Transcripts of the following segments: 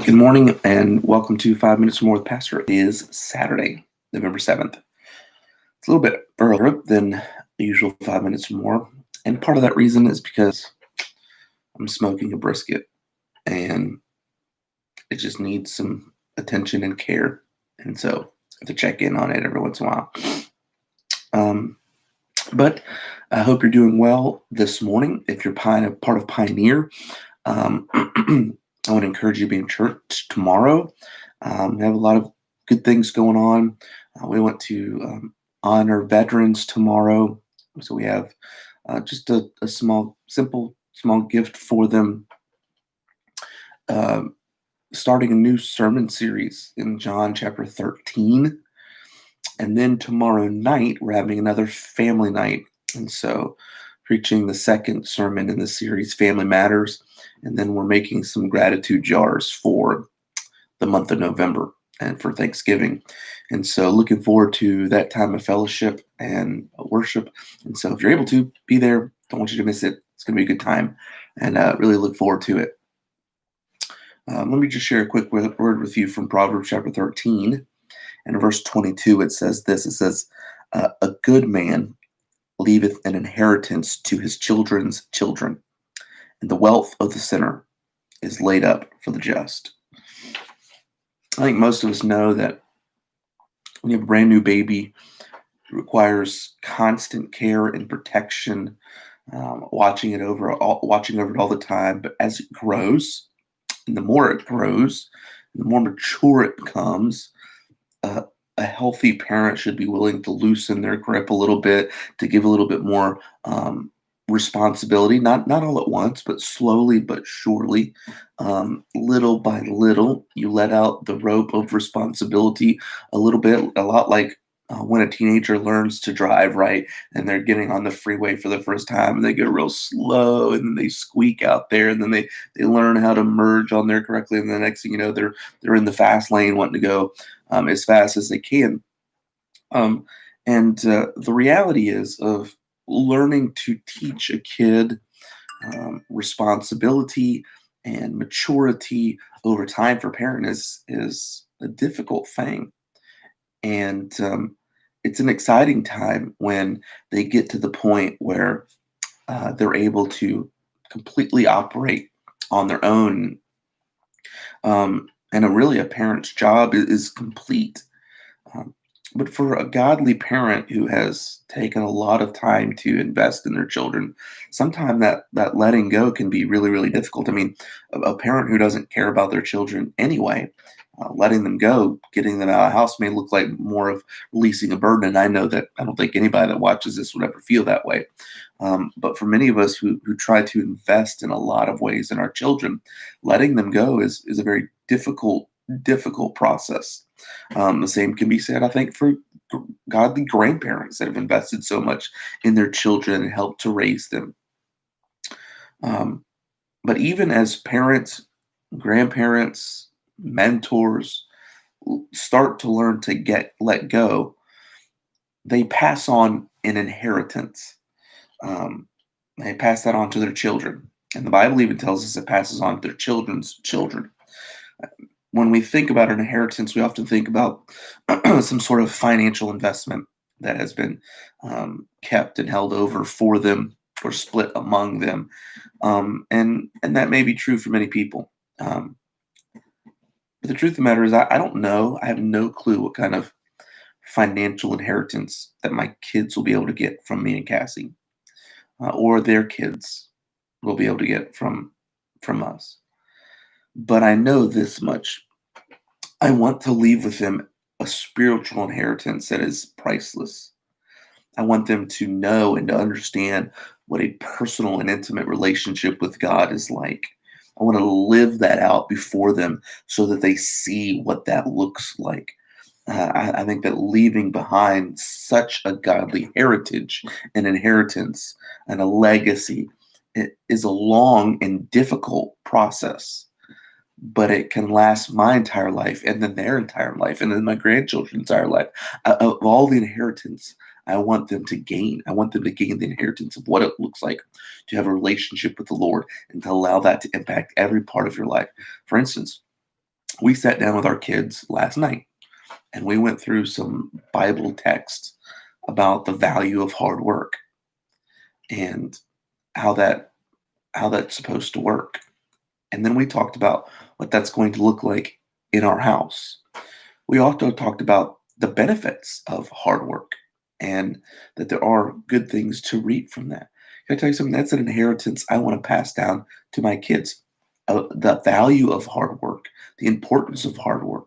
Good morning and welcome to 5 Minutes or More with Pastor. It is Saturday, November 7th. It's a little bit earlier than the usual 5 minutes or more. And part of that reason is because I'm smoking a brisket and it just needs some attention and care. And so I have to check in on it every once in a while. Um, but I hope you're doing well this morning. If you're part of Pioneer, um, I would encourage you to be in church tomorrow. We have a lot of good things going on. We want to honor veterans tomorrow. So we have just a small gift for them. Uh, Starting a new sermon series in John chapter 13. And then tomorrow night, we're having another family night. And so preaching the second sermon in the series, Family Matters. And then we're making some gratitude jars for the month of November and for Thanksgiving. And so looking forward to that time of fellowship and worship. And so if you're able to be there, don't want you to miss it. It's going to be a good time and really look forward to it. Let me just share a quick word with you from Proverbs chapter 13. And in verse 22, it says this. It says, a good man leaveth an inheritance to his children's children, and the wealth of the sinner is laid up for the just. I think most of us know that when you have a brand new baby, it requires constant care and protection, watching over it all the time. But as it grows, and the more it grows, the more mature it becomes, a healthy parent should be willing to loosen their grip a little bit, to give a little bit more responsibility, not all at once, but slowly but surely, little by little. You let out the rope of responsibility a little bit, a lot like when a teenager learns to drive, right? And they're getting on the freeway for the first time, and they go real slow, and then they squeak out there, and then they learn how to merge on there correctly, and the next thing you know, they're in the fast lane, wanting to go as fast as they can. And the reality is of learning to teach a kid responsibility and maturity over time for parents is a difficult thing. And it's an exciting time when they get to the point where they're able to completely operate on their own. And a parent's job is complete. Um, but for a godly parent who has taken a lot of time to invest in their children, sometimes that letting go can be really, really difficult. I mean, a parent who doesn't care about their children anyway, letting them go, getting them out of the house may look like more of releasing a burden. And I know that I don't think anybody that watches this would ever feel that way. But for many of us who try to invest in a lot of ways in our children, letting them go is a very difficult process. The same can be said, I think, for godly grandparents that have invested so much in their children and helped to raise them. Um, but even as parents, grandparents, mentors start to learn to let go, they pass on an inheritance. Um, they pass that on to their children. And the Bible even tells us it passes on to their children's children. When we think about an inheritance, we often think about some sort of financial investment that has been kept and held over for them or split among them, and that may be true for many people. But the truth of the matter is, I don't know. I have no clue what kind of financial inheritance that my kids will be able to get from me and Cassie, or their kids will be able to get from us. But I know this much. I want to leave with them a spiritual inheritance that is priceless. I want them to know and to understand what a personal and intimate relationship with God is like. I want to live that out before them so that they see what that looks like. I think that leaving behind such a godly heritage, an inheritance, and a legacy is a long and difficult process, but it can last my entire life and then their entire life and then my grandchildren's entire life. Of all the inheritance I want them to gain, I want them to gain the inheritance of what it looks like to have a relationship with the Lord and to allow that to impact every part of your life. For instance, We sat down with our kids last night and we went through some Bible texts about the value of hard work and how that how that's supposed to work. And then we talked about what that's going to look like in our house. We also talked about the benefits of hard work and that there are good things to reap from that. Can I tell you something? That's an inheritance I want to pass down to my kids. The value of hard work, the importance of hard work,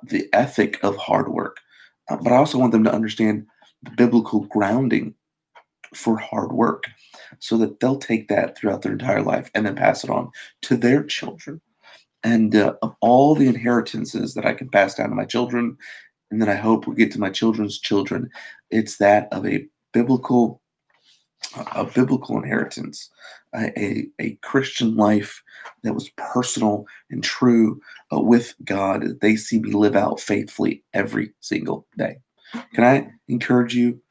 the ethic of hard work. But I also want them to understand the biblical grounding for hard work so that they'll take that throughout their entire life and then pass it on to their children. And of all the inheritances that I can pass down to my children, and then I hope will get to my children's children, it's that of a biblical inheritance, a Christian life that was personal and true with God. That they see me live out faithfully every single day. Can I encourage you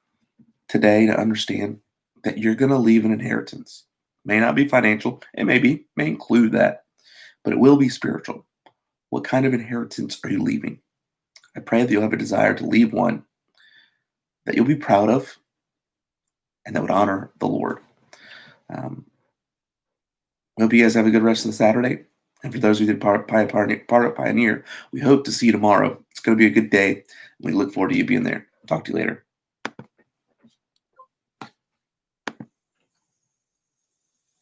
today to understand that you're going to leave an inheritance? May not be financial, it may include that, but it will be spiritual. What kind of inheritance are you leaving? I pray that you'll have a desire to leave one that you'll be proud of and that would honor the Lord. Um, I hope you guys have a good rest of the Saturday. And for those who did part of Pioneer, we hope to see you tomorrow. It's going to be a good day. We look forward to you being there. Talk to you later.